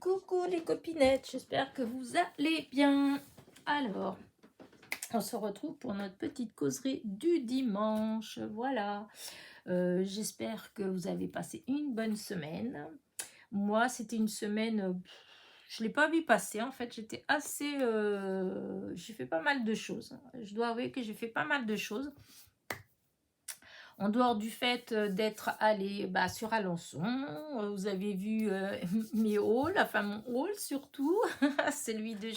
Coucou les copinettes, j'espère que vous allez bien. Alors, on se retrouve pour notre petite causerie du dimanche. Voilà, j'espère que vous avez passé une bonne semaine. Moi, c'était une semaine, je ne l'ai pas vu passer en fait. J'étais assez... j'ai fait pas mal de choses. Je dois avouer que j'ai fait pas mal de choses. En dehors du fait d'être allé sur Alençon, vous avez vu mes hauls, enfin mon haul surtout, celui de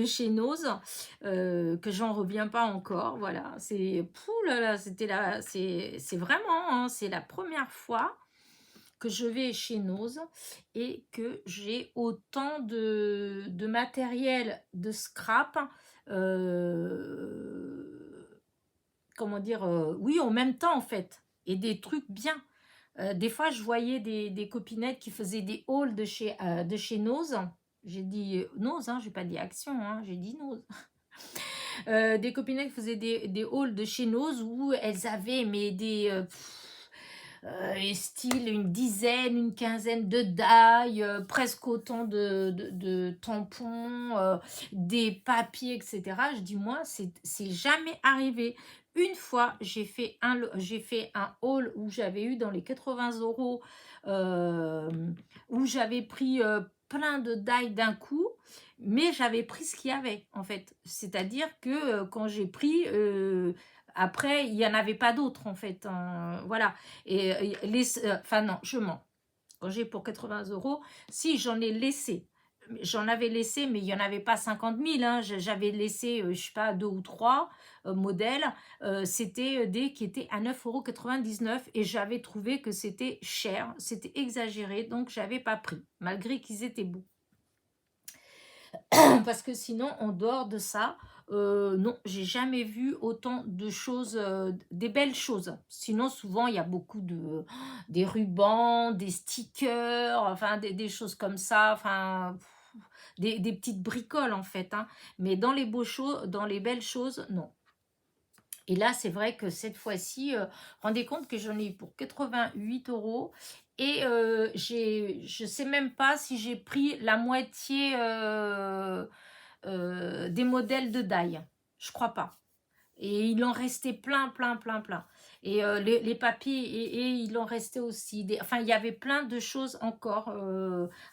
chez Nose, que j'en reviens pas encore. Voilà, c'est là, c'était là, c'est vraiment, hein, c'est la première fois que je vais chez Nose et que j'ai autant de matériel de scrap. Comment dire, oui, en même temps en fait, et des trucs bien. Des fois, je voyais des copinettes qui faisaient des hauls de chez Nose. J'ai dit Nose, hein, j'ai pas dit Action, hein, j'ai dit Nose. Des copinettes qui faisaient des hauls de chez Nose où elles avaient mais style une dizaine, une quinzaine de dailles, presque autant de tampons, des papiers, etc. Je dis, moi, c'est jamais arrivé. Une fois, j'ai fait un haul où j'avais eu dans les 80 €, où j'avais pris plein de dailles d'un coup, mais j'avais pris ce qu'il y avait, en fait. C'est-à-dire que quand j'ai pris... après, il n'y en avait pas d'autres, en fait, hein, voilà. Et enfin non, je mens. Quand j'ai pour 80 €, si j'en ai laissé, j'en avais laissé, mais il n'y en avait pas 50 000. Hein. J'avais laissé, je sais pas, 2 ou 3 modèles. C'était des qui étaient à 9,99 € et j'avais trouvé que c'était cher, c'était exagéré, donc j'avais pas pris, malgré qu'ils étaient beaux. Parce que sinon, en dehors de ça, non, j'ai jamais vu autant de choses, des belles choses. Sinon, souvent, il y a beaucoup des rubans, des stickers, enfin, des choses comme ça, enfin, des petites bricoles, en fait. Hein. Mais dans dans les belles choses, non. Et là, c'est vrai que cette fois-ci, rendez compte que j'en ai eu pour 88 € et je ne sais même pas si j'ai pris la moitié des modèles de Dye. Je crois pas. Et il en restait plein, plein, plein, plein. Et les papiers, et il en restait aussi. Enfin, il y avait plein de choses encore.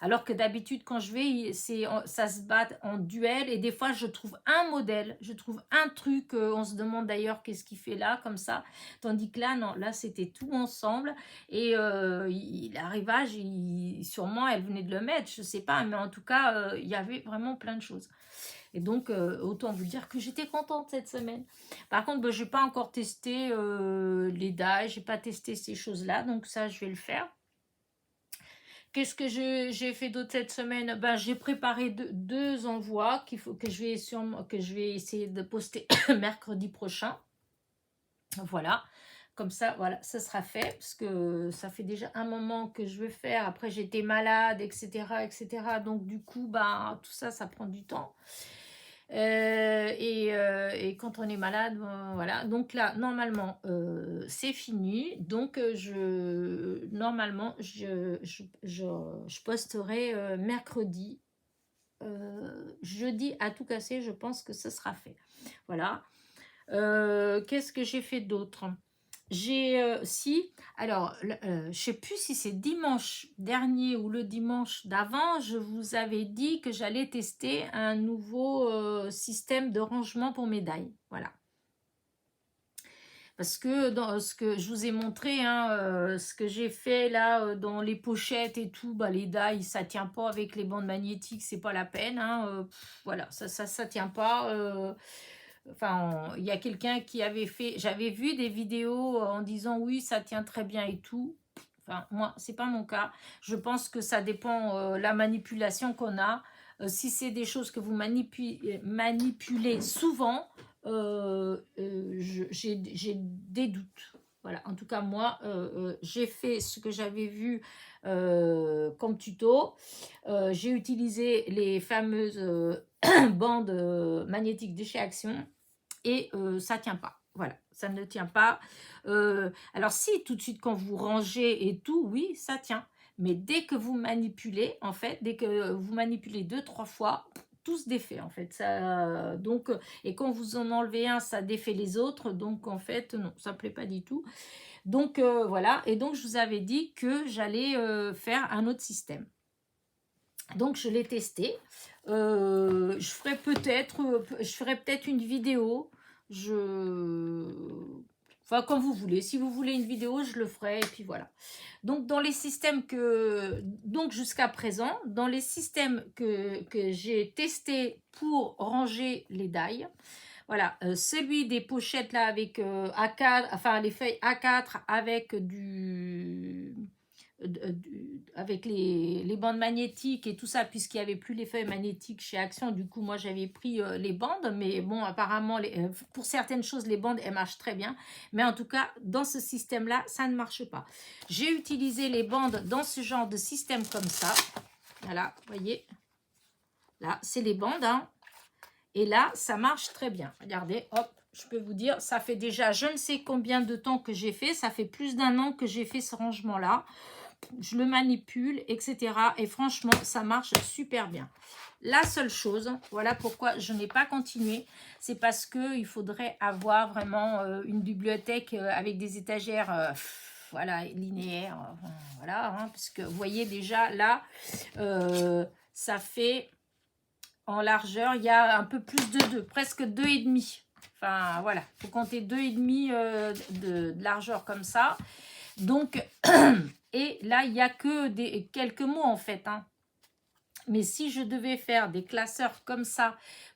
Alors que d'habitude, quand je vais, ça se bat en duel. Et des fois, je trouve un modèle, je trouve un truc. On se demande d'ailleurs qu'est-ce qu'il fait là, comme ça. Tandis que là, non, là, c'était tout ensemble. Et l'arrivage, sûrement, elle venait de le mettre, je sais pas. Mais en tout cas, il y avait vraiment plein de choses. Et donc, autant vous dire que j'étais contente cette semaine. Par contre, je n'ai pas encore testé les dailles, je n'ai pas testé ces choses-là, donc ça, je vais le faire. Qu'est-ce que j'ai fait d'autre cette semaine? J'ai préparé deux envois que je vais essayer de poster mercredi prochain. Voilà. Comme ça, voilà, ça sera fait, parce que ça fait déjà un moment que je veux faire. Après, j'étais malade, etc., etc. Donc, du coup, tout ça, ça prend du temps. Et quand on est malade, voilà. Donc là, normalement, c'est fini. Donc, normalement, je posterai mercredi. Jeudi à tout casser, je pense que ce sera fait. Voilà. Qu'est-ce que j'ai fait d'autre? Alors, je ne sais plus si c'est dimanche dernier ou le dimanche d'avant, je vous avais dit que j'allais tester un nouveau système de rangement pour médailles. Voilà. Parce que dans ce que je vous ai montré, hein, ce que j'ai fait là dans les pochettes et tout, les dailles, ça tient pas avec les bandes magnétiques, c'est pas la peine. Hein, voilà, ça tient pas. Enfin, il y a quelqu'un qui avait fait... J'avais vu des vidéos en disant oui, ça tient très bien et tout. Enfin, moi, c'est pas mon cas. Je pense que ça dépend la manipulation qu'on a. Si c'est des choses que vous manipulez souvent, j'ai des doutes. Voilà. En tout cas, moi, j'ai fait ce que j'avais vu comme tuto. J'ai utilisé les fameuses bandes magnétiques de chez Action. Et ça tient pas. Voilà, ça ne tient pas. Alors si, tout de suite, quand vous rangez et tout, oui, ça tient. Mais dès que vous manipulez, en fait, dès que vous manipulez 2-3 fois, tout se défait en fait. Ça, donc, et quand vous en enlevez un, ça défait les autres. Donc en fait, non, ça ne plaît pas du tout. Donc voilà, et donc je vous avais dit que j'allais faire un autre système. Donc je l'ai testé. Je ferai peut-être une vidéo. Enfin, comme vous voulez. Si vous voulez une vidéo, je le ferai. Et puis voilà. Donc, dans les systèmes donc jusqu'à présent, dans les systèmes que j'ai testés pour ranger les die, voilà, celui des pochettes là avec A4, enfin les feuilles A4 avec avec les bandes magnétiques et tout ça, puisqu'il n'y avait plus les feuilles magnétiques chez Action. Du coup, moi, j'avais pris les bandes, mais bon, apparemment, pour certaines choses, les bandes, elles marchent très bien. Mais en tout cas, dans ce système-là, ça ne marche pas. J'ai utilisé les bandes dans ce genre de système comme ça. Voilà, vous voyez. Là, c'est les bandes, hein. Et là, ça marche très bien. Regardez, hop, je peux vous dire, ça fait déjà je ne sais combien de temps que j'ai fait. Ça fait plus d'1 an que j'ai fait ce rangement-là. Je le manipule, etc. Et franchement, ça marche super bien. La seule chose, voilà pourquoi je n'ai pas continué, c'est parce qu'il faudrait avoir vraiment une bibliothèque avec des étagères voilà, linéaires. Voilà, hein, parce que vous voyez déjà là, ça fait en largeur, il y a un peu plus de 2, presque 2,5. Enfin voilà, il faut compter 2,5 de largeur comme ça. Donc, et là, il n'y a que quelques mots en fait. Hein. Mais si je devais faire des classeurs comme ça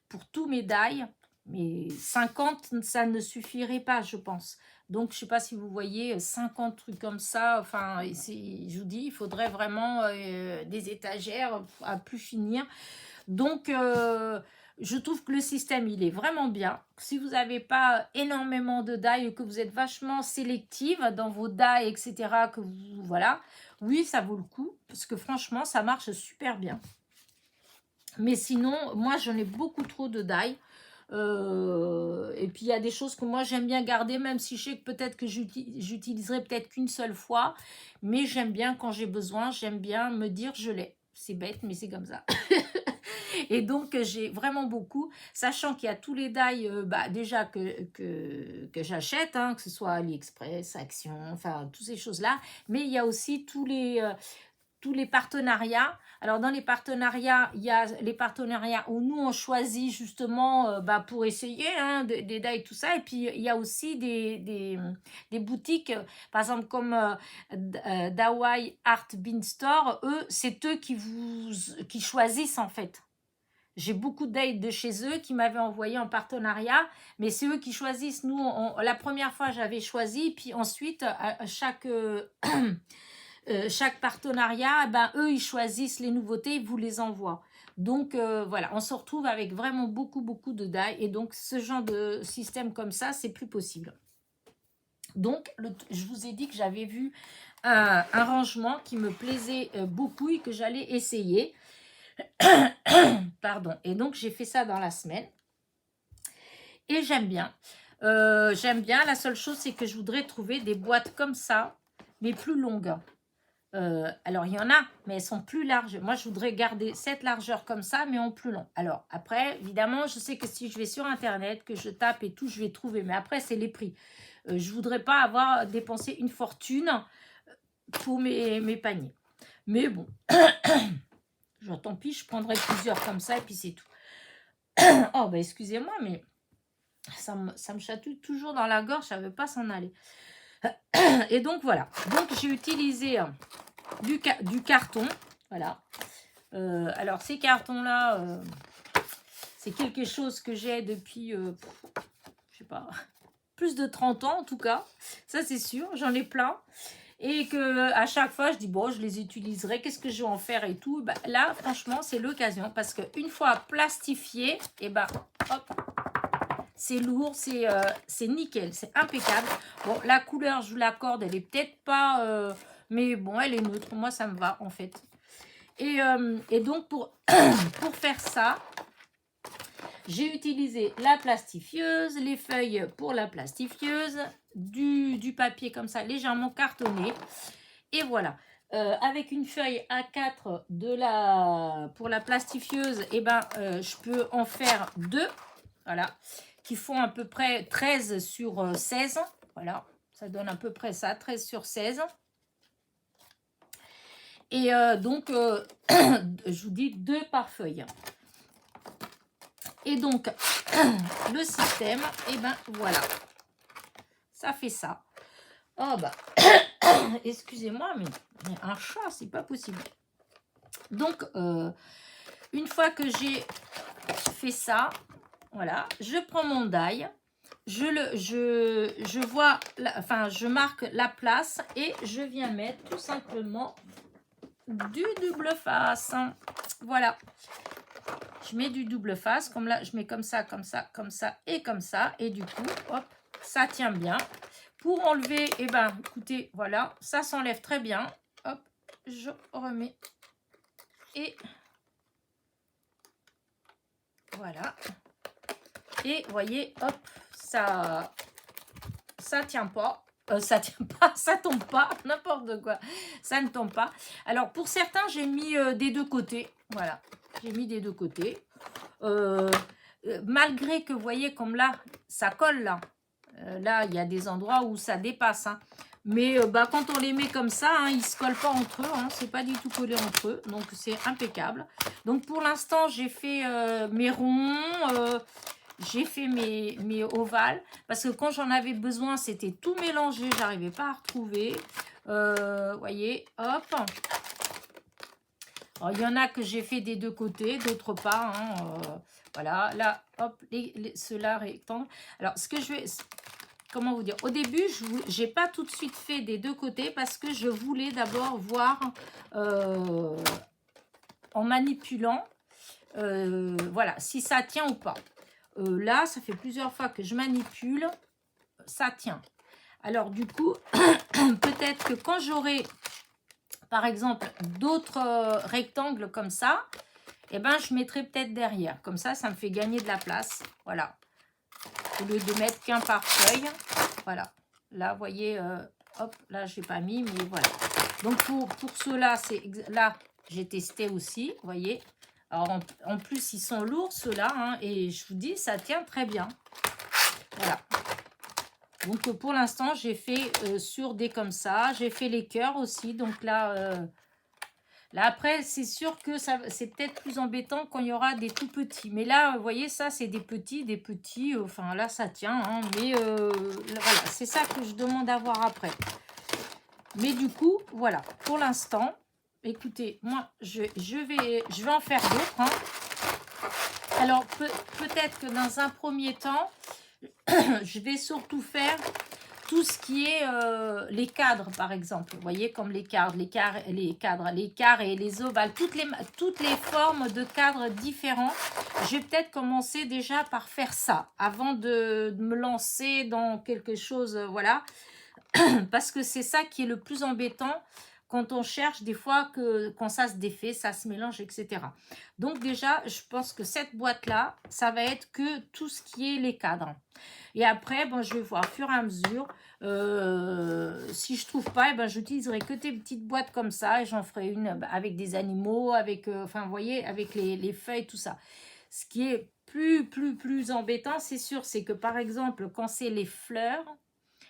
pour tous mes die, mais 50, ça ne suffirait pas, je pense. Donc, je ne sais pas si vous voyez 50 trucs comme ça. Enfin, je vous dis, il faudrait vraiment des étagères à plus finir. Donc, je trouve que le système, il est vraiment bien. Si vous n'avez pas énormément de die ou que vous êtes vachement sélective dans vos die, etc., que vous, voilà, oui, ça vaut le coup. Parce que franchement, ça marche super bien. Mais sinon, moi, j'en ai beaucoup trop de die. Et puis, il y a des choses que moi, j'aime bien garder, même si je sais que peut-être que j'utiliserai peut-être qu'une seule fois. Mais j'aime bien, quand j'ai besoin, j'aime bien me dire, je l'ai. C'est bête, mais c'est comme ça. Et donc, j'ai vraiment beaucoup, sachant qu'il y a tous les die déjà que j'achète, hein, que ce soit AliExpress, Action, enfin, toutes ces choses-là. Mais il y a aussi tous les partenariats. Alors, dans les partenariats, il y a les partenariats où nous, on choisit justement pour essayer hein, des die et tout ça. Et puis, il y a aussi des boutiques, par exemple, comme Dawai Art Bean Store. Eux, c'est eux qui choisissent, en fait. J'ai beaucoup d'aides de chez eux qui m'avaient envoyé en partenariat, mais c'est eux qui choisissent. Nous, la première fois, j'avais choisi, puis ensuite, à chaque partenariat, eux, ils choisissent les nouveautés, ils vous les envoient. Donc, voilà, on se retrouve avec vraiment beaucoup, beaucoup de die. Et donc, ce genre de système comme ça, c'est plus possible. Donc, je vous ai dit que j'avais vu un rangement qui me plaisait beaucoup et que j'allais essayer. Pardon. Et donc, j'ai fait ça dans la semaine. Et j'aime bien. La seule chose, c'est que je voudrais trouver des boîtes comme ça, mais plus longues. Alors, il y en a, mais elles sont plus larges. Moi, je voudrais garder cette largeur comme ça, mais en plus long. Alors, après, évidemment, je sais que si je vais sur Internet, que je tape et tout, je vais trouver. Mais après, c'est les prix. Je voudrais pas avoir dépensé une fortune pour mes paniers. Mais bon, tant pis, je prendrai plusieurs comme ça et puis c'est tout. Oh, bah excusez-moi, mais ça me chatouille toujours dans la gorge, ça ne veut pas s'en aller. Et donc, voilà. Donc, j'ai utilisé du carton. Voilà. Alors, ces cartons-là, c'est quelque chose que j'ai depuis, je sais pas, plus de 30 ans en tout cas. Ça, c'est sûr. J'en ai plein. Et que à chaque fois, je dis, bon, je les utiliserai. Qu'est-ce que je vais en faire et tout. Là, franchement, c'est l'occasion. Parce qu'une fois plastifié, et hop, c'est lourd, c'est nickel, c'est impeccable. Bon, la couleur, je vous l'accorde, elle est peut-être pas... mais bon, elle est neutre. Moi, ça me va, en fait. Et donc, pour faire ça, j'ai utilisé la plastifieuse, les feuilles pour la plastifieuse, du papier comme ça, légèrement cartonné. Et voilà. avec une feuille A4 pour la plastifieuse, et ben, je peux en faire 2, voilà, qui font à peu près 13 sur 16. Voilà, ça donne à peu près ça, 13 sur 16. Et donc, je vous dis 2 par feuille. Et donc, le système, et ben voilà, ça fait ça. Oh bah, excusez-moi, mais un chat, c'est pas possible. Donc, une fois que j'ai fait ça, voilà, je prends mon die, je vois, enfin, je marque la place et je viens mettre tout simplement du double face. Voilà, je mets du double face, comme là, je mets comme ça, comme ça, comme ça et comme ça. Et du coup, hop, ça tient bien. Pour enlever, eh ben, écoutez, voilà, ça s'enlève très bien. Hop, je remets. Et voilà. Et vous voyez, hop, ça tient pas. Ça tient pas, ça tombe pas, n'importe quoi. Ça ne tombe pas. Alors, pour certains, j'ai mis des 2 côtés. Voilà, j'ai mis des 2 côtés. Malgré que, vous voyez, comme là, ça colle là. Là, il y a des endroits où ça dépasse. Hein. Mais bah, quand on les met comme ça, hein, ils ne se collent pas entre eux. Hein, c'est pas du tout collé entre eux. Donc, c'est impeccable. Donc, pour l'instant, j'ai fait mes ronds. J'ai fait mes ovales. Parce que quand j'en avais besoin, c'était tout mélangé. J'arrivais pas à retrouver. Voyez, hop. Alors, il y en a que j'ai fait des 2 côtés, d'autres pas. Hein, voilà, là, hop, ceux-là rectangles. Alors, ce que je vais... Comment vous dire? Au début, je n'ai pas tout de suite fait des 2 côtés parce que je voulais d'abord voir en manipulant, voilà, si ça tient ou pas. Là, ça fait plusieurs fois que je manipule, ça tient. Alors, du coup, peut-être que quand j'aurai, par exemple, d'autres rectangles comme ça, eh ben, je mettrai peut-être derrière. Comme ça me fait gagner de la place. Voilà. Au lieu de mettre qu'un par feuille. Voilà. Là, vous voyez, hop, là, je n'ai pas mis, mais voilà. Donc, pour ceux-là, là, j'ai testé aussi, vous voyez. Alors, en plus, ils sont lourds, ceux-là, hein, et je vous dis, ça tient très bien. Voilà. Donc, pour l'instant, j'ai fait sur des comme ça. J'ai fait les cœurs aussi. Donc, là, après, c'est sûr que c'est peut-être plus embêtant quand il y aura des tout petits. Mais là, vous voyez, ça, c'est des petits. Enfin, là, ça tient. Hein, mais voilà, c'est ça que je demande à voir après. Mais du coup, voilà, pour l'instant, écoutez, moi, je vais en faire d'autres. Hein. Alors, peut-être que dans un premier temps, je vais surtout faire tout ce qui est les cadres, par exemple. Vous voyez, comme les cadres et les ovales, toutes les formes de cadres différents. Je vais peut-être commencer déjà par faire ça, avant de me lancer dans quelque chose, voilà. Parce que c'est ça qui est le plus embêtant quand on cherche des fois quand ça se défait, ça se mélange, etc. Donc déjà, je pense que cette boîte-là, ça va être que tout ce qui est les cadres. Et après, bon, je vais voir au fur et à mesure. Si je trouve pas, eh ben, j'utiliserai que des petites boîtes comme ça et j'en ferai une avec des animaux, avec, enfin, vous voyez, avec les feuilles, tout ça. Ce qui est plus embêtant, c'est sûr, c'est que par exemple, quand c'est les fleurs,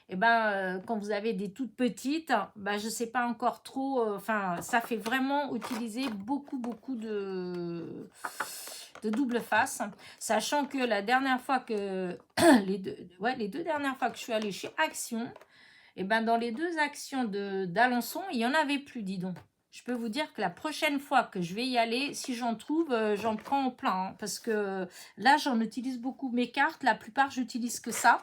et ben, quand vous avez des toutes petites, ben, je ne sais pas encore trop, enfin, ça fait vraiment utiliser beaucoup de double face, sachant que la dernière fois que, les 2 dernières fois que je suis allée chez Action, et ben, dans les 2 actions d'Alençon, il n'y en avait plus, dis donc. Je peux vous dire que la prochaine fois que je vais y aller, si j'en trouve, j'en prends plein, hein, parce que là, j'en utilise beaucoup. Mes cartes, la plupart, j'utilise que ça.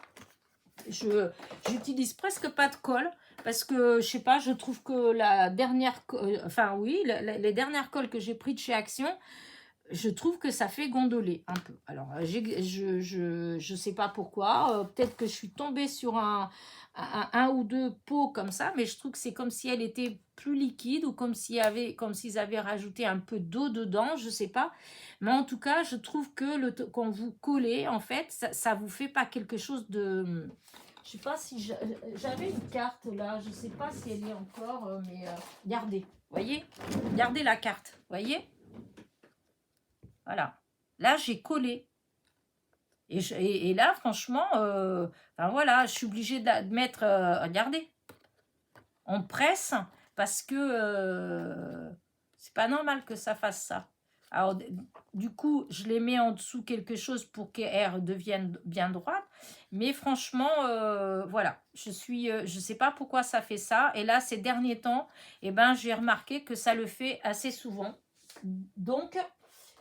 J'utilise presque pas de colle parce que je sais pas, je trouve que la dernière, enfin oui, les dernières colles que j'ai prises de chez Action, je trouve que ça fait gondoler un peu. Alors je sais pas pourquoi, peut-être que je suis tombée sur un ou 2 pots comme ça, mais je trouve que c'est comme si elle était plus liquide ou comme s'ils avaient rajouté un peu d'eau dedans, je sais pas. Mais en tout cas, je trouve que quand vous collez, en fait, ça vous fait pas quelque chose de, Je sais pas si j'avais une carte là, je sais pas si elle est encore, mais regardez, voyez, regardez la carte, voyez, voilà. Là, j'ai collé. Et là, franchement, enfin voilà, je suis obligée de mettre, regardez, on presse parce que c'est pas normal que ça fasse ça. Alors, du coup, je les mets en dessous quelque chose pour qu'elles deviennent bien droites. Mais franchement, voilà, je sais pas pourquoi ça fait ça. Et là, ces derniers temps, eh ben, j'ai remarqué que ça le fait assez souvent. Donc,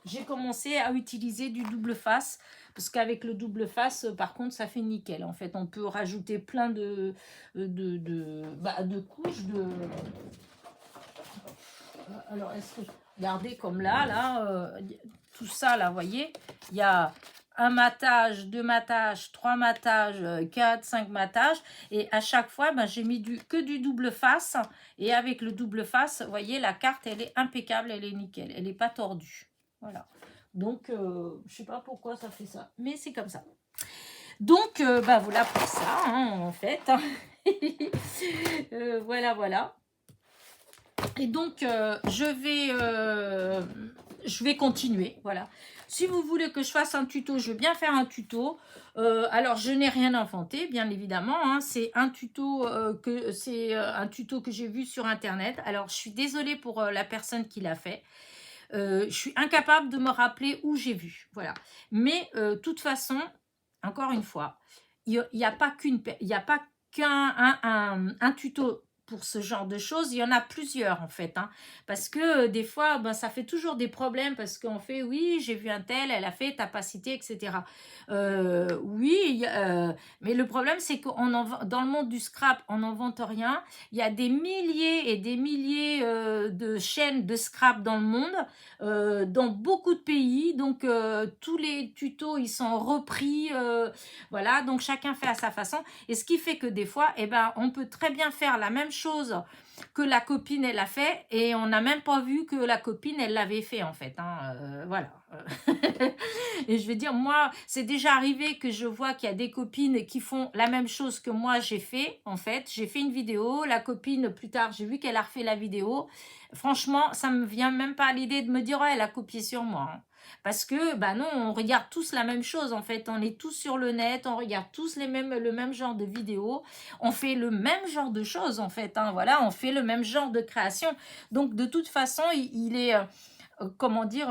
j'ai commencé à utiliser du double face. Parce qu'avec le double face, par contre, ça fait nickel. En fait, on peut rajouter plein de couches de... Alors, est-ce que... Regardez comme là, tout ça, là, vous voyez, il y a un matage, deux matages, trois matages, 4, 5 matages. Et à chaque fois, ben, j'ai mis que du double face. Et avec le double face, vous voyez, la carte, elle est impeccable, elle est nickel. Elle n'est pas tordue. Voilà. Donc, je ne sais pas pourquoi ça fait ça. Mais c'est comme ça. Donc, ben, voilà pour ça, hein, en fait. Voilà, voilà. Et donc, je vais continuer, voilà. Si vous voulez que je fasse un tuto, je veux bien faire un tuto. Alors, je n'ai rien inventé, bien évidemment. Hein. C'est un tuto que j'ai vu sur Internet. Alors, je suis désolée pour la personne qui l'a fait. Je suis incapable de me rappeler où j'ai vu, voilà. Mais, de toute façon, encore une fois, il n'y a pas qu'un tuto pour ce genre de choses, il y en a plusieurs en fait, hein, parce que des fois, ben, ça fait toujours des problèmes parce qu'on fait, oui, j'ai vu un tel, elle a fait ta capacité, etc. Oui, mais le problème, c'est que dans le monde du scrap, on n'invente rien. Il y a des milliers et des milliers de chaînes de scrap dans le monde, dans beaucoup de pays, donc tous les tutos, ils sont repris, voilà, donc chacun fait à sa façon, et ce qui fait que des fois, eh ben, on peut très bien faire la même chose que la copine, elle a fait, et on n'a même pas vu que la copine, elle l'avait fait, en fait, hein, voilà. Et je veux dire, moi, c'est déjà arrivé que je vois qu'il y a des copines qui font la même chose que moi, j'ai fait, en fait. J'ai fait une vidéo, la copine, plus tard, j'ai vu qu'elle a refait la vidéo. Franchement, ça me vient même pas à l'idée de me dire, ouais, elle a copié sur moi, hein. Parce que, bah non, on regarde tous la même chose, en fait. On est tous sur le net, on regarde tous le même genre de vidéos. On fait le même genre de choses, en fait, hein. Voilà, on fait le même genre de création. Donc, de toute façon, il est, comment dire,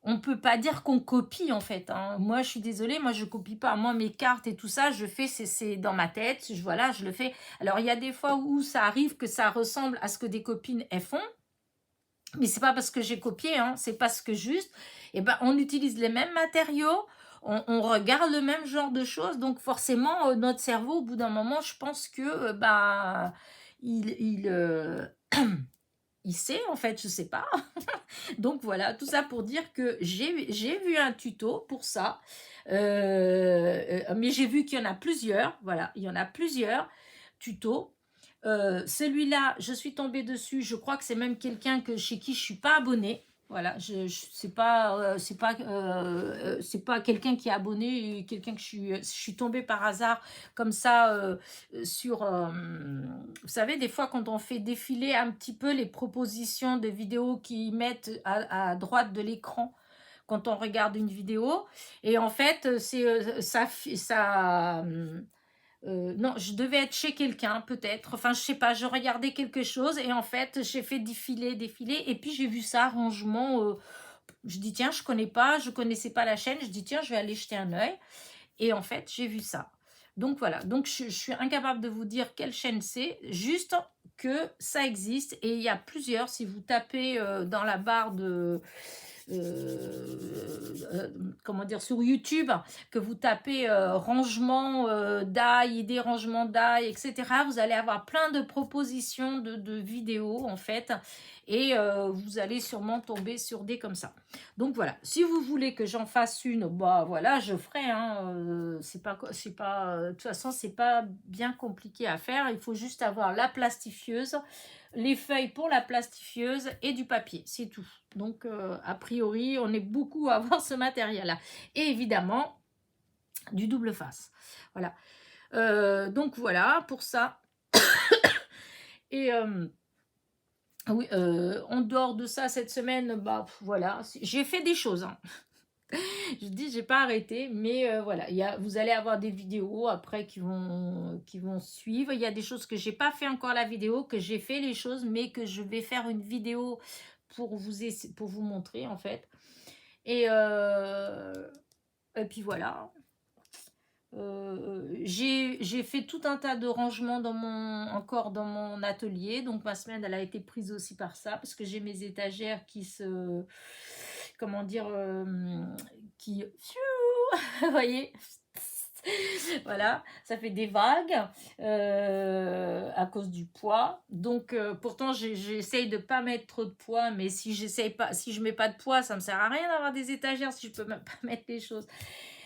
on peut pas dire qu'on copie, en fait, hein. Moi, je suis désolée, moi, je copie pas. Moi, mes cartes et tout ça, je fais, c'est dans ma tête. Voilà, je le fais. Alors, il y a des fois où ça arrive que ça ressemble à ce que des copines, elles font. Mais c'est pas parce que j'ai copié, hein, c'est parce que juste, eh ben, on utilise les mêmes matériaux, on regarde le même genre de choses, donc forcément, notre cerveau, au bout d'un moment, je pense que, bah, il sait, en fait, je sais pas. Donc voilà, tout ça pour dire que j'ai vu un tuto pour ça, mais j'ai vu qu'il y en a plusieurs, voilà, il y en a plusieurs tutos. Celui-là, je suis tombée dessus. Je crois que c'est même quelqu'un chez qui je suis pas abonnée. Voilà, c'est pas quelqu'un qui est abonné, quelqu'un que je suis tombée par hasard comme ça sur. Vous savez, des fois quand on fait défiler un petit peu les propositions de vidéos qu'ils mettent à droite de l'écran quand on regarde une vidéo, et en fait c'est ça. Non, je devais être chez quelqu'un, peut-être. Enfin, je sais pas, je regardais quelque chose et en fait, j'ai fait défiler, et puis j'ai vu ça, rangement. Je dis, tiens, je connaissais pas la chaîne. Je dis, tiens, je vais aller jeter un œil. Et en fait, j'ai vu ça. Donc voilà, donc je suis incapable de vous dire quelle chaîne c'est, juste que ça existe et il y a plusieurs. Si vous tapez dans la barre de... comment dire, sur YouTube, que vous tapez rangement d'ail, idées rangement d'ail, etc. Vous allez avoir plein de propositions de vidéos en fait, et vous allez sûrement tomber sur des comme ça. Donc voilà, si vous voulez que j'en fasse une, bah voilà, je ferai, hein, de toute façon, c'est pas bien compliqué à faire, il faut juste avoir la plastifieuse, les feuilles pour la plastifieuse et du papier, c'est tout. Donc, a priori, on est beaucoup à avoir ce matériel-là. Et évidemment, du double face. Voilà. Donc voilà, pour ça. Et oui, en dehors de ça, cette semaine, bah, voilà, j'ai fait des choses, hein. Je dis, j'ai pas arrêté, mais voilà, vous allez avoir des vidéos après qui vont suivre. Il y a des choses que j'ai pas fait encore la vidéo, que j'ai fait les choses, mais que je vais faire une vidéo pour vous montrer en fait. Et, et puis voilà. J'ai fait tout un tas de rangements encore dans mon atelier. Donc ma semaine, elle a été prise aussi par ça, parce que j'ai mes étagères comment dire, qui, vous voyez, voilà, ça fait des vagues à cause du poids. Donc pourtant j'essaye de pas mettre trop de poids, mais si je mets pas de poids, ça me sert à rien d'avoir des étagères si je peux même pas mettre les choses.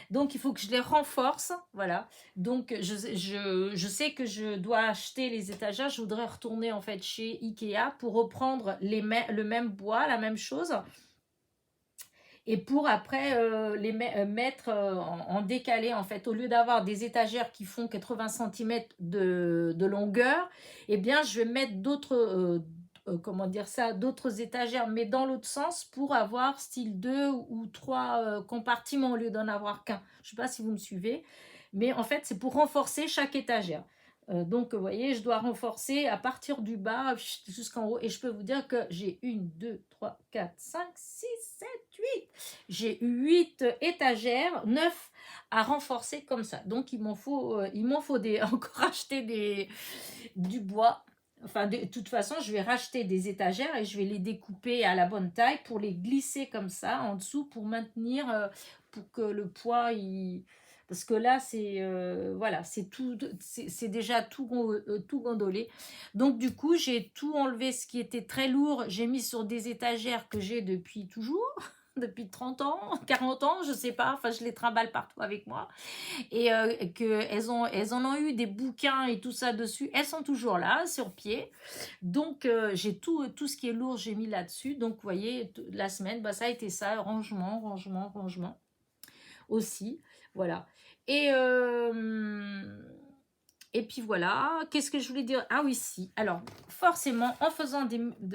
Donc, il faut que je les renforce, voilà. Donc, je sais que je dois acheter les étagères. Je voudrais retourner, en fait, chez Ikea pour reprendre le même bois, la même chose. Et pour après mettre en décalé, en fait. Au lieu d'avoir des étagères qui font 80 cm de longueur, eh bien, je vais mettre comment dire ça, d'autres étagères, mais dans l'autre sens, pour avoir style 2 ou 3 compartiments au lieu d'en avoir qu'un. Je ne sais pas si vous me suivez, mais en fait, c'est pour renforcer chaque étagère. Donc, vous voyez, je dois renforcer à partir du bas jusqu'en haut. Et je peux vous dire que j'ai 1, 2, 3, 4, 5, 6, 7, 8. J'ai 8 étagères, 9 à renforcer comme ça. Donc, il m'en faut encore acheter du bois. Enfin, de toute façon, je vais racheter des étagères et je vais les découper à la bonne taille pour les glisser comme ça en dessous pour maintenir, pour que le poids, parce que là, voilà, c'est déjà tout gondolé. Donc, du coup, j'ai tout enlevé ce qui était très lourd. J'ai mis sur des étagères que j'ai depuis toujours, depuis 30 ans, 40 ans, je sais pas. Enfin, je les trimballe partout avec moi. Et elles en ont eu des bouquins et tout ça dessus. Elles sont toujours là, sur pied. Donc, j'ai tout ce qui est lourd, j'ai mis là-dessus. Donc, vous voyez, la semaine, bah, ça a été ça, rangement aussi. Voilà. Et, et puis voilà, qu'est-ce que je voulais dire? Ah oui, si. Alors, forcément, en faisant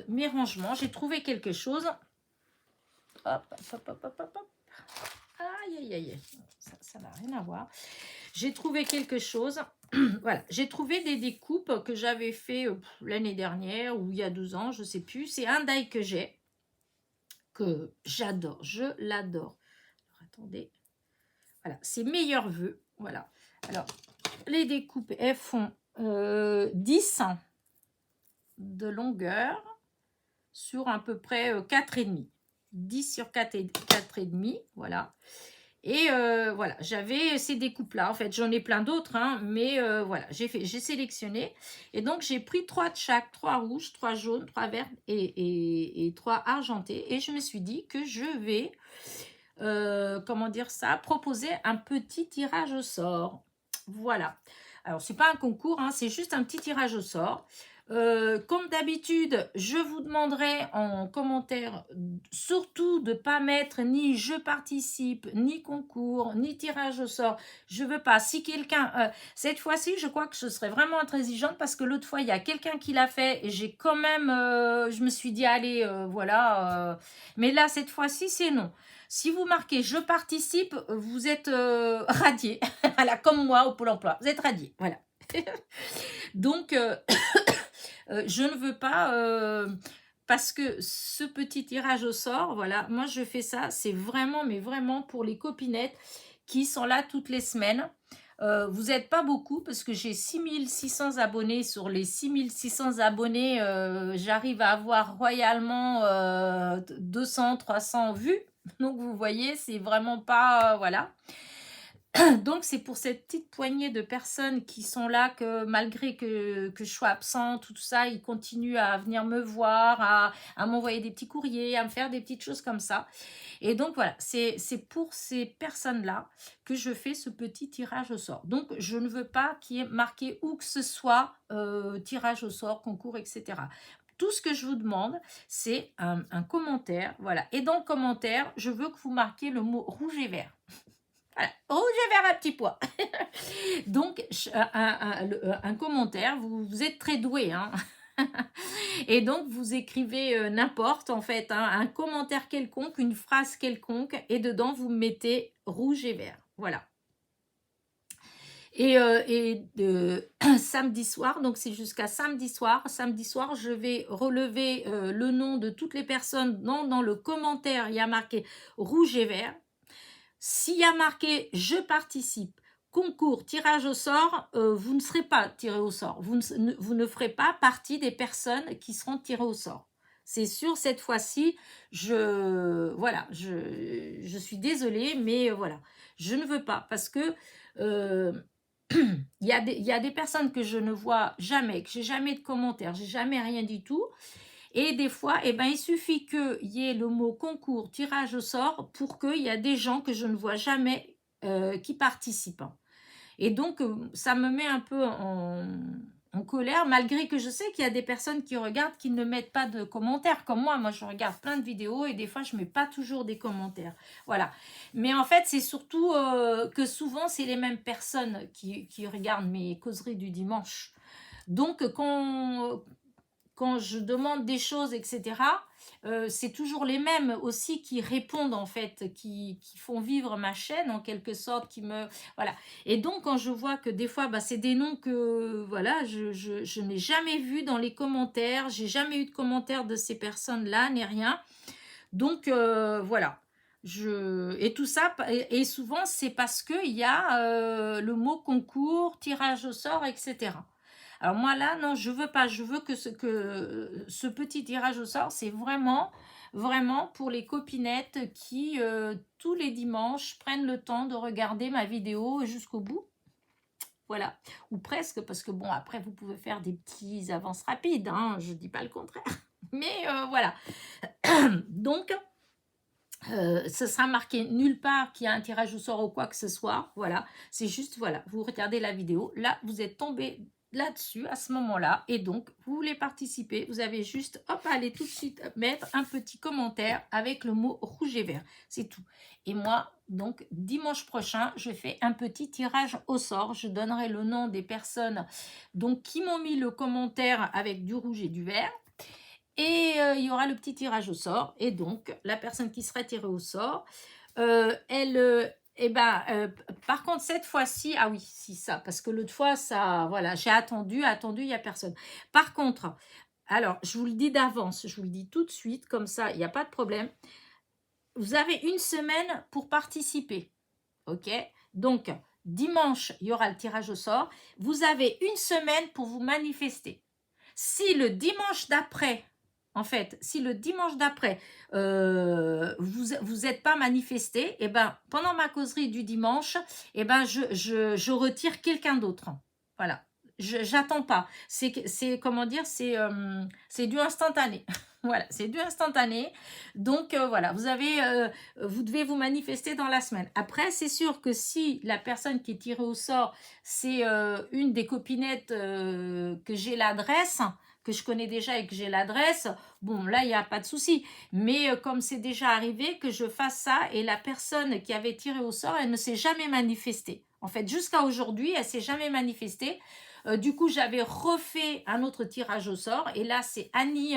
mes rangements, j'ai trouvé quelque chose. Hop, hop, hop, hop, hop, hop. Aïe, aïe, aïe. Ça n'a rien à voir. J'ai trouvé quelque chose. Voilà, j'ai trouvé des découpes que j'avais fait l'année dernière ou il y a 12 ans, je ne sais plus. C'est un die que j'ai, que j'adore, je l'adore. Alors, attendez. Voilà, c'est meilleurs vœux. Voilà. Alors, les découpes, elles font 10 de longueur sur à peu près 4,5. 10 sur 4,5, voilà. Et voilà, j'avais ces découpes-là. En fait, j'en ai plein d'autres, hein, mais voilà, j'ai sélectionné. Et donc, j'ai pris 3 de chaque, 3 rouges, 3 jaunes, 3 verts et 3 argentés. Et je me suis dit que je vais, comment dire ça, proposer un petit tirage au sort. Voilà. Alors, ce n'est pas un concours, hein, c'est juste un petit tirage au sort. Comme d'habitude, je vous demanderai en commentaire surtout de ne pas mettre ni je participe, ni concours, ni tirage au sort. Je veux pas. Si quelqu'un... cette fois-ci, je crois que je serai vraiment intransigeante parce que l'autre fois, il y a quelqu'un qui l'a fait et j'ai quand même... je me suis dit, allez, voilà. Mais là, cette fois-ci, c'est non. Si vous marquez je participe, vous êtes radié. Voilà, comme moi au Pôle emploi. Vous êtes radié. Voilà. Donc, je ne veux pas, parce que ce petit tirage au sort, voilà, moi je fais ça, c'est vraiment, mais vraiment pour les copinettes qui sont là toutes les semaines. Vous n'êtes pas beaucoup parce que j'ai 6600 abonnés. Sur les 6600 abonnés, j'arrive à avoir royalement 200, 300 vues. Donc vous voyez, c'est vraiment pas... voilà. Donc, c'est pour cette petite poignée de personnes qui sont là que malgré que je sois absente, tout ça, ils continuent à venir me voir, à m'envoyer des petits courriers, à me faire des petites choses comme ça. Et donc, voilà, c'est pour ces personnes-là que je fais ce petit tirage au sort. Donc, je ne veux pas qu'il y ait marqué où que ce soit tirage au sort, concours, etc. Tout ce que je vous demande, c'est un commentaire. Voilà. Et dans le commentaire, je veux que vous marquiez le mot rouge et vert. Voilà, rouge et vert à petit pois. Donc, un commentaire, vous êtes très doué, hein. Et donc, vous écrivez n'importe, en fait, hein, un commentaire quelconque, une phrase quelconque, et dedans, vous mettez rouge et vert. Voilà. Et samedi soir, donc c'est jusqu'à samedi soir. Samedi soir, je vais relever le nom de toutes les personnes dans le commentaire. Il y a marqué rouge et vert. S'il y a marqué je participe, concours, tirage au sort, vous ne serez pas tiré au sort. Vous ne ferez pas partie des personnes qui seront tirées au sort. C'est sûr, cette fois-ci, voilà, je suis désolée, mais voilà, je ne veux pas parce que euh, il y a des personnes que je ne vois jamais, que j'ai jamais de commentaires, j'ai jamais rien du tout. Et des fois, eh ben, il suffit qu'il y ait le mot concours, tirage au sort pour qu'il y a des gens que je ne vois jamais qui participent. Et donc, ça me met un peu en colère, malgré que je sais qu'il y a des personnes qui regardent qui ne mettent pas de commentaires. Comme moi, je regarde plein de vidéos et des fois, je ne mets pas toujours des commentaires. Voilà. Mais en fait, c'est surtout que souvent, c'est les mêmes personnes qui regardent mes causeries du dimanche. Donc, quand je demande des choses, etc., c'est toujours les mêmes aussi qui répondent en fait, qui font vivre ma chaîne en quelque sorte, qui me... Voilà. Et donc quand je vois que des fois, c'est des noms que voilà, je n'ai jamais vus dans les commentaires, j'ai jamais eu de commentaires de ces personnes-là, ni rien. Donc voilà. Et tout ça, et souvent c'est parce qu'il y a le mot concours, tirage au sort, etc. Alors moi là, non, je veux pas. Je veux que ce petit tirage au sort, c'est vraiment, vraiment pour les copinettes qui, tous les dimanches, prennent le temps de regarder ma vidéo jusqu'au bout. Voilà. Ou presque, parce que bon, après, vous pouvez faire des petits avances rapides, hein, je dis pas le contraire. Mais voilà. Donc, ce sera marqué nulle part qu'il y a un tirage au sort ou quoi que ce soit. Voilà, c'est juste, voilà, vous regardez la vidéo. Là, vous êtes tombé là-dessus à ce moment-là. Et donc, vous voulez participer. Vous avez juste, hop, allez tout de suite mettre un petit commentaire avec le mot rouge et vert. C'est tout. Et moi, donc, dimanche prochain, je fais un petit tirage au sort. Je donnerai le nom des personnes donc, qui m'ont mis le commentaire avec du rouge et du vert. Et il y aura le petit tirage au sort. Et donc, la personne qui sera tirée au sort, par contre, cette fois-ci, ah oui, si ça, parce que l'autre fois, ça, voilà, j'ai attendu, il n'y a personne. Par contre, alors, je vous le dis d'avance, je vous le dis tout de suite, comme ça, il n'y a pas de problème. Vous avez une semaine pour participer, ok? Donc, dimanche, il y aura le tirage au sort. Vous avez une semaine pour vous manifester. Si le dimanche d'après, en fait, si le dimanche d'après, vous n'êtes pas manifesté, et ben, pendant ma causerie du dimanche, et ben, je retire quelqu'un d'autre. Voilà. J'attends pas. Comment dire, c'est du instantané. Voilà, c'est du instantané. Donc, voilà, vous devez vous manifester dans la semaine. Après, c'est sûr que si la personne qui est tirée au sort, c'est une des copinettes que j'ai l'adresse, que je connais déjà et que j'ai l'adresse, bon, là, il n'y a pas de souci. Mais comme c'est déjà arrivé que je fasse ça et la personne qui avait tiré au sort, elle ne s'est jamais manifestée. En fait, jusqu'à aujourd'hui, elle ne s'est jamais manifestée. Du coup, j'avais refait un autre tirage au sort. Et là, c'est Annie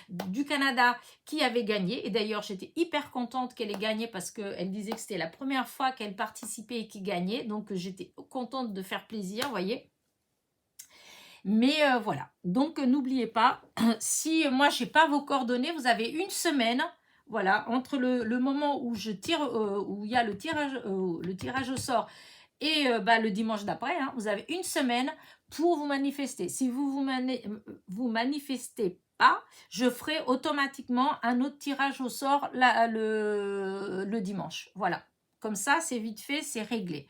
du Canada qui avait gagné. Et d'ailleurs, j'étais hyper contente qu'elle ait gagné parce qu'elle disait que c'était la première fois qu'elle participait et qu'elle gagnait. Donc, j'étais contente de faire plaisir, vous voyez. Mais voilà, donc n'oubliez pas, si moi j'ai pas vos coordonnées, vous avez une semaine, voilà, entre le moment où je tire, où il y a le tirage au sort et le dimanche d'après, hein, vous avez une semaine pour vous manifester. Si vous manifestez pas, je ferai automatiquement un autre tirage au sort le dimanche. Voilà, comme ça c'est vite fait, c'est réglé.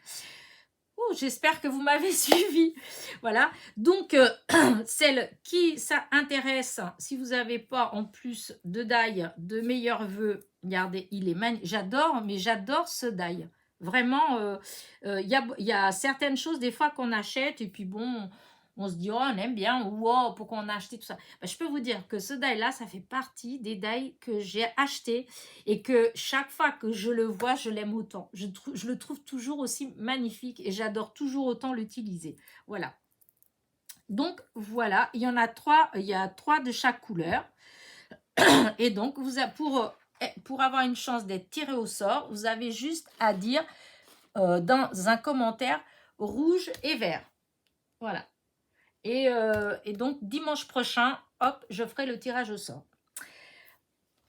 J'espère que vous m'avez suivi. Voilà. Donc, celle qui ça intéresse, si vous n'avez pas en plus de die, de meilleurs vœux, regardez, il est magnifique. J'adore, mais j'adore ce die. Vraiment, il y a certaines choses des fois qu'on achète et puis bon, On se dit, oh, on aime bien, ou oh, pourquoi on a acheté tout ça. Ben, je peux vous dire que ce die-là, ça fait partie des die que j'ai acheté et que chaque fois que je le vois, je l'aime autant. Je le trouve toujours aussi magnifique et j'adore toujours autant l'utiliser. Voilà. Donc, voilà, il y en a 3, il y a 3 de chaque couleur. Et donc, pour avoir une chance d'être tiré au sort, vous avez juste à dire dans un commentaire rouge et vert. Voilà. Et donc, dimanche prochain, hop, je ferai le tirage au sort.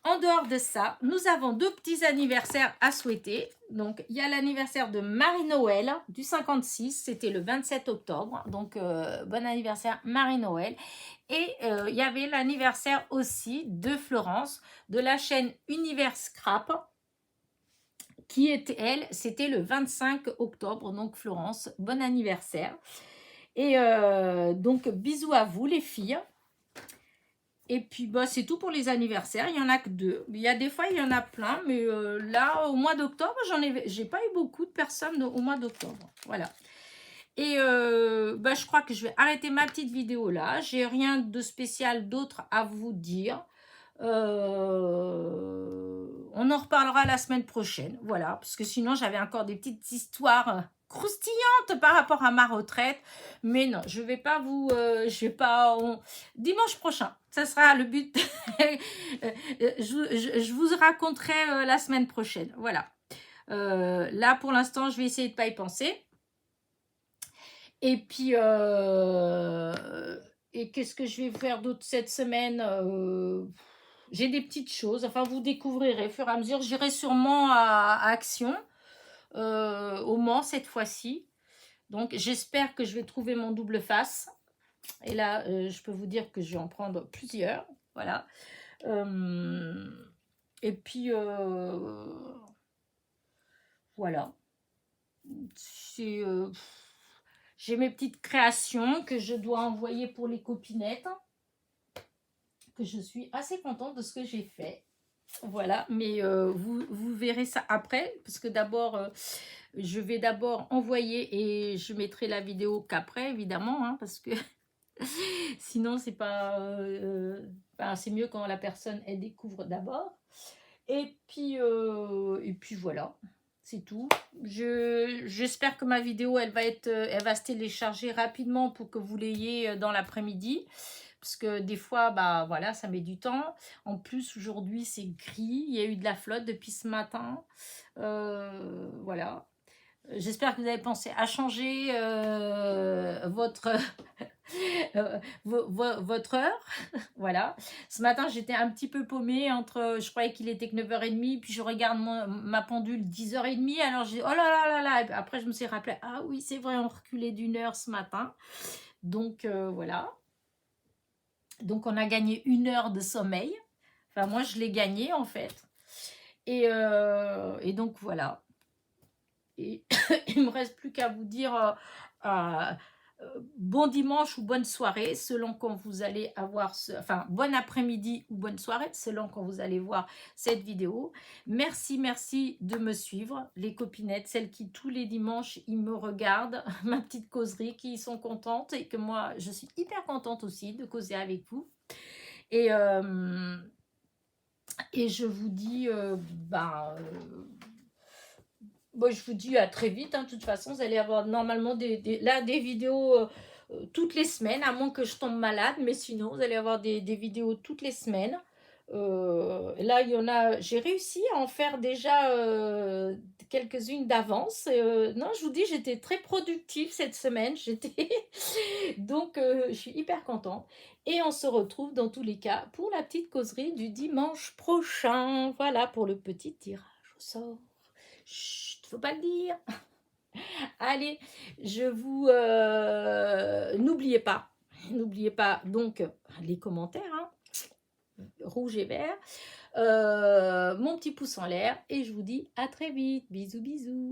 En dehors de ça, nous avons 2 petits anniversaires à souhaiter. Donc, il y a l'anniversaire de Marie-Noël du 56. C'était le 27 octobre. Donc, bon anniversaire Marie-Noël. Et il y avait l'anniversaire aussi de Florence, de la chaîne Univers Scrap, qui était, elle, c'était le 25 octobre. Donc, Florence, bon anniversaire. Et donc, bisous à vous, les filles. Et puis, bah, c'est tout pour les anniversaires. Il n'y en a que 2. Il y a des fois, il y en a plein. Mais là, au mois d'octobre, j'ai pas eu beaucoup de personnes au mois d'octobre. Voilà. Et bah, je crois que je vais arrêter ma petite vidéo là. J'ai rien de spécial d'autre à vous dire. On en reparlera la semaine prochaine. Voilà, parce que sinon, j'avais encore des petites histoires croustillantes par rapport à ma retraite. Mais non, je vais pas vous... je vais pas... Dimanche prochain, ça sera le but. Je vous raconterai la semaine prochaine. Voilà. Là, pour l'instant, je vais essayer de ne pas y penser. Et puis, et qu'est-ce que je vais faire d'autre cette semaine j'ai des petites choses. Enfin, vous découvrirez au fur et à mesure. J'irai sûrement à Action, au Mans cette fois-ci. Donc, j'espère que je vais trouver mon double face. Et là, je peux vous dire que je vais en prendre plusieurs. Voilà. Et puis, voilà. C'est... j'ai mes petites créations que je dois envoyer pour les copinettes. Que je suis assez contente de ce que j'ai fait. Voilà, mais vous verrez ça après. Parce que d'abord, je vais d'abord envoyer et je mettrai la vidéo qu'après, évidemment. Hein, parce que sinon, c'est pas... ben, c'est mieux quand la personne, elle découvre d'abord. Et puis voilà. C'est tout. J'espère que ma vidéo, elle va se télécharger rapidement pour que vous l'ayez dans l'après-midi. Parce que des fois, bah voilà, ça met du temps. En plus, aujourd'hui, c'est gris. Il y a eu de la flotte depuis ce matin. Voilà. J'espère que vous avez pensé à changer votre heure. Voilà. Ce matin, j'étais un petit peu paumée entre, je croyais qu'il était que 9h30, puis je regarde ma pendule 10h30. Alors, j'ai dit, oh là là là là. Et puis après, je me suis rappelé, ah oui, c'est vrai, on reculait d'1 heure ce matin. Donc, voilà. Donc, on a gagné 1 heure de sommeil. Enfin, moi, je l'ai gagné, en fait. Et donc, voilà. Et il ne me reste plus qu'à vous dire bon dimanche ou bonne soirée, selon quand vous allez avoir... enfin, bon après-midi ou bonne soirée, selon quand vous allez voir cette vidéo. Merci, merci de me suivre, les copinettes, celles qui, tous les dimanches, ils me regardent, ma petite causerie, qui sont contentes et que moi, je suis hyper contente aussi de causer avec vous. Et je vous dis... bon, je vous dis à très vite. Hein. De toute façon, vous allez avoir normalement des vidéos toutes les semaines, à moins que je tombe malade. Mais sinon, vous allez avoir des vidéos toutes les semaines. Là, il y en a... J'ai réussi à en faire déjà quelques-unes d'avance. Non, je vous dis, j'étais très productive cette semaine. Donc, je suis hyper contente. Et on se retrouve dans tous les cas pour la petite causerie du dimanche prochain. Voilà, pour le petit tirage au sort. Chut, faut pas le dire. Allez, je vous... n'oubliez pas donc les commentaires, hein, rouge et vert, mon petit pouce en l'air, et je vous dis à très vite. Bisous, bisous.